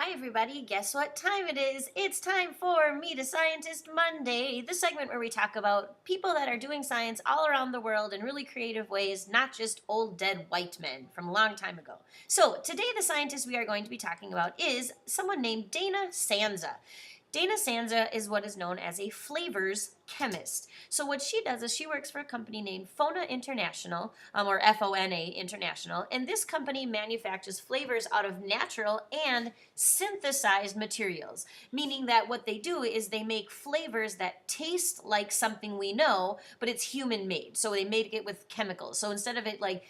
Hi, everybody. Guess what time it is? It's time for Meet a Scientist Monday, the segment where we talk about people that are doing science all around the world in really creative ways, not just old dead white men from a long time ago. So, today, the scientist we are going to be talking about is someone named Dana Sanza. Dana Sanza is what is known as a flavors chemist. So what she does is she works for a company named Fona International, or FONA International, and this company manufactures flavors out of natural and synthesized materials, meaning that what they do is they make flavors that taste like something we know, but it's human made. So they make it with chemicals. So instead of it like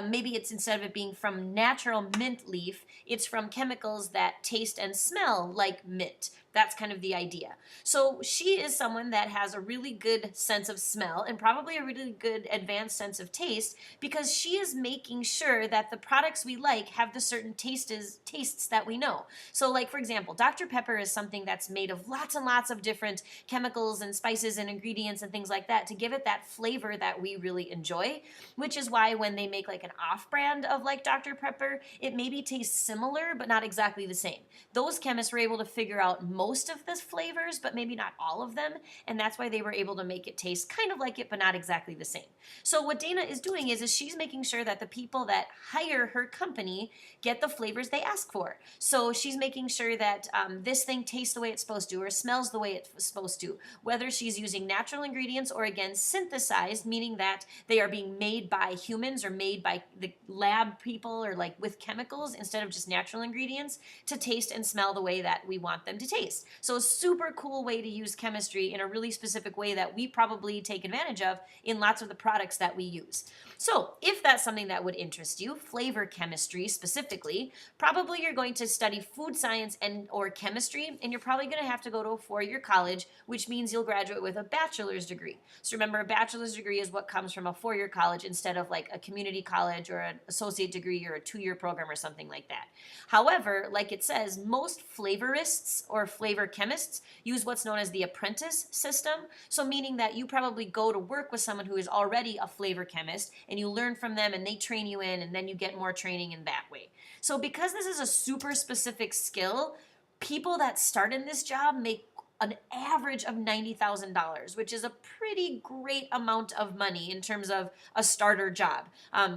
maybe it's instead of it being from natural mint leaf, it's from chemicals that taste and smell like mint. That's kind of the idea. So she is someone that has a really good sense of smell and probably a really good advanced sense of taste because she is making sure that the products we like have the certain tastes that we know. So like for example, Dr. Pepper is something that's made of lots and lots of different chemicals and spices and ingredients and things like that to give it that flavor that we really enjoy, which is why when they make like an off-brand of like Dr. Pepper, it maybe tastes similar but not exactly the same. Those chemists were able to figure out most of the flavors, but maybe not all of them, and that's why they were able to make it taste kind of like it, but not exactly the same. So what Dana is doing is she's making sure that the people that hire her company get the flavors they ask for. So she's making sure that this thing tastes the way it's supposed to or smells the way it's supposed to, whether she's using natural ingredients or again synthesized, meaning that they are being made by humans or made by the lab people or like with chemicals instead of just natural ingredients to taste and smell the way that we want them to taste. So a super cool way to use chemistry in a really specific way that we probably take advantage of in lots of the products that we use. So if that's something that would interest you, flavor chemistry specifically, probably you're going to study food science and or chemistry, and you're probably going to have to go to a four-year college, which means you'll graduate with a bachelor's degree. So remember, a bachelor's degree is what comes from a four-year college instead of like a community college or an associate degree or a two-year program or something like that. However, like it says, most flavorists or flavor chemists use what's known as the apprentice system. So meaning that you probably go to work with someone who is already a flavor chemist and you learn from them and they train you in and then you get more training in that way. So because this is a super specific skill, people that start in this job make an average of $90,000, which is a pretty great amount of money in terms of a starter job.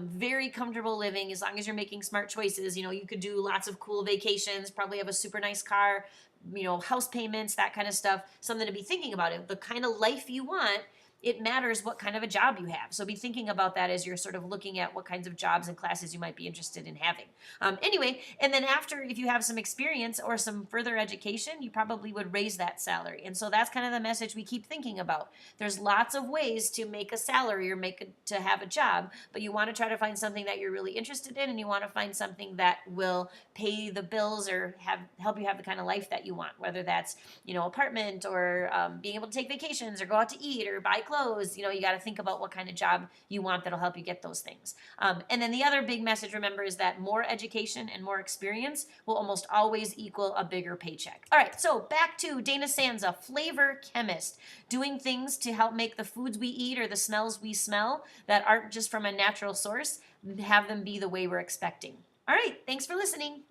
Very comfortable living as long as you're making smart choices. You know, you could do lots of cool vacations, probably have a super nice car, you know, house payments, that kind of stuff, something to be thinking about. It, the kind of life you want, it matters what kind of a job you have. So be thinking about that as you're sort of looking at what kinds of jobs and classes you might be interested in having. Anyway, and then after, if you have some experience or some further education, you probably would raise that salary. And so that's kind of the message we keep thinking about. There's lots of ways to make a salary or to have a job, but you want to try to find something that you're really interested in, and you want to find something that will pay the bills or help you have the kind of life that you want, whether that's, you know, apartment or being able to take vacations or go out to eat or buy clothes. You know, you got to think about what kind of job you want that'll help you get those things. And then the other big message, remember, is that more education and more experience will almost always equal a bigger paycheck. All right, so back to Dana Sanza, flavor chemist, doing things to help make the foods we eat or the smells we smell that aren't just from a natural source, have them be the way we're expecting. All right, thanks for listening.